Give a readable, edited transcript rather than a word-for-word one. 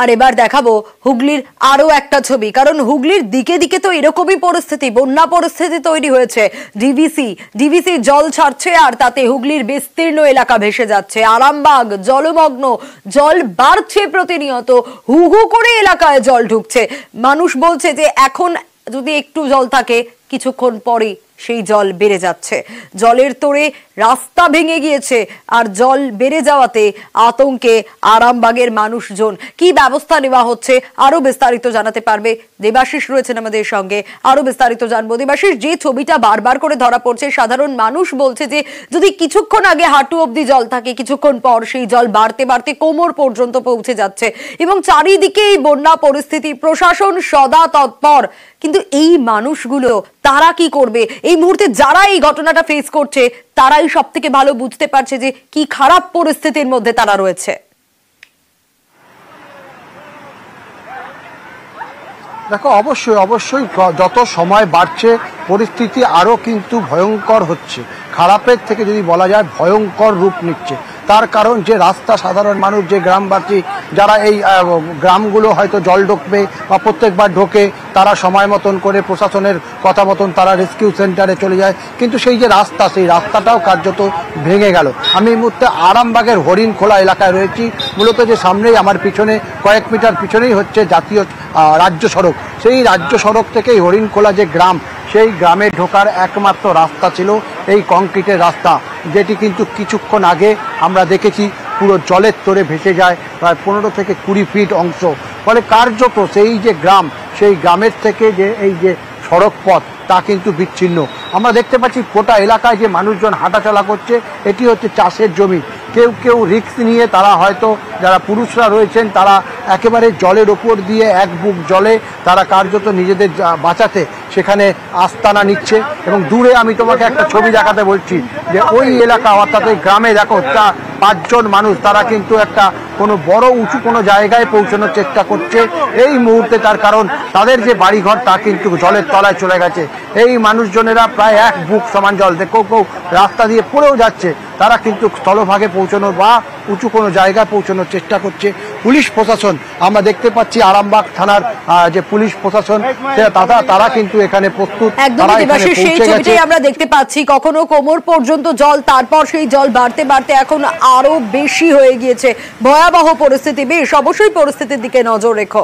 আর এবার দেখাবো হুগলির আরো একটা ছবি, কারণ হুগলির দিকে দিকে তো এরকমই পরিস্থিতি, বন্যা পরিস্থিতি তৈরি হয়েছে। ডিভিসি জল ছাড়ছে আর তাতে হুগলির বিস্তীর্ণ এলাকা ভেসে যাচ্ছে। আরামবাগ জলমগ্ন, জল বাড়ছে প্রতিনিয়ত, হু হু করে এলাকায় জল ঢুকছে। মানুষ বলছে যে এখন যদি একটু জল থাকে কিছুক্ষণ পরে সেই জল বেড়ে যাচ্ছে। জলের তোড়ে রাস্তা ভেঙে গিয়েছে আর জল বেড়ে যাওয়াতে আতঙ্কে আরামবাগের মানুষজন। কি ব্যবস্থা নেওয়া হচ্ছে আরো বিস্তারিত জানাতে পারবে দেবাশিস, রয়েছেন আমাদের সঙ্গে, আরো বিস্তারিত জানবো। দেবাশিস, যে ছবিটা বারবার করে ধরা পড়ছে, সাধারণ মানুষ বলছে যে যদি কিছুক্ষণ আগে হাঁটু অব্দি জল থাকে, কিছুক্ষণ পর সেই জল বাড়তে বাড়তে কোমর পর্যন্ত পৌঁছে যাচ্ছে এবং চারিদিকে এই বন্যা পরিস্থিতি। প্রশাসন সদা তৎপর, কিন্তু এই মানুষগুলো তারা কি করবে? এই মুহূর্তে যারা এই ঘটনাটা ফেস করছে তারাই সব থেকে ভালো বুঝতে পারছে যে কি খারাপ পরিস্থিতির মধ্যে তারা রয়েছে। দেখো, অবশ্যই যত সময় বাড়ছে পরিস্থিতি আরো কিন্তু ভয়ঙ্কর হচ্ছে। খারাপের থেকে যদি বলা যায় ভয়ঙ্কর রূপ নিচ্ছে। তার কারণ যে রাস্তা, সাধারণ মানুষ, যে গ্রামবাসী যারা এই গ্রামগুলো হয়তো জল ঢুকবে বা প্রত্যেকবার ঢোকে, তারা সময় মতন করে প্রশাসনের কথা মতন তারা রেস্কিউ সেন্টারে চলে যায়, কিন্তু সেই যে রাস্তা, সেই রাস্তাটাও কার্যত ভেঙে গেল। আমি এই মুহূর্তে আরামবাগের হরিণখোলা এলাকায় রয়েছি। মূলত যে সামনেই আমার পিছনে কয়েক মিটার পিছনেই হচ্ছে জাতীয় রাজ্য সড়ক। সেই রাজ্য সড়ক থেকে হরিণখোলা যে গ্রাম, সেই গ্রামে ঢোকার একমাত্র রাস্তা ছিল এই কংক্রিটের রাস্তা, যেটি কিন্তু কিছুক্ষণ আগে আমরা দেখেছি পুরো জলের তোড়ে ভেসে যায় প্রায় 15 থেকে 20 ফিট অংশ। ফলে কার্যত সেই যে গ্রাম, সেই গ্রামের থেকে যে এই যে সড়ক পথ, তা কিন্তু বিচ্ছিন্ন। আমরা দেখতে পাচ্ছি গোটা এলাকায় যে মানুষজন হাঁটাচলা করছে, এটি হচ্ছে চাষের জমি। কেউ রিস্ক নিয়ে, তারা হয়তো যারা পুরুষরা রয়েছেন তারা একেবারে জলের ওপর দিয়ে এক বুক জলে তারা কার্যত নিজেদের বাঁচাতে সেখানে আস্তানা নিচ্ছে। এবং দূরে আমি তোমাকে একটা ছবি দেখাতে বলছি যে ওই এলাকা, অর্থাৎ ওই গ্রামে দেখো 5জন মানুষ, তারা কিন্তু একটা কোনো বড় উঁচু কোনো জায়গায় পৌঁছানোর চেষ্টা করছে এই মুহূর্তে। তার কারণ তাদের যে বাড়িঘর তা কিন্তু জলের তলায় চলে গেছে। এই মানুষজনেরা প্রায় এক বুক সমান জল, কেউ রাস্তা দিয়ে পড়েও যাচ্ছে, তারা কিন্তু স্থলভাগে পৌঁছানোর বা উঁচু কোনো জায়গায় পৌঁছানোর চেষ্টা করছে। পুলিশ প্রশাসন, আমরা দেখতে পাচ্ছি আরামবাগ থানার যে পুলিশ প্রশাসন, তারা কিন্তু এখানে প্রস্তুত। সেই ছবিটাই আমরা দেখতে পাচ্ছি, কখনো কোমর পর্যন্ত জল, তারপর সেই জল বাড়তে বাড়তে এখন আরো বেশি হয়ে গিয়েছে। ভয়াবহ পরিস্থিতি। বেশ, অবশ্যই পরিস্থিতির দিকে নজর রেখো।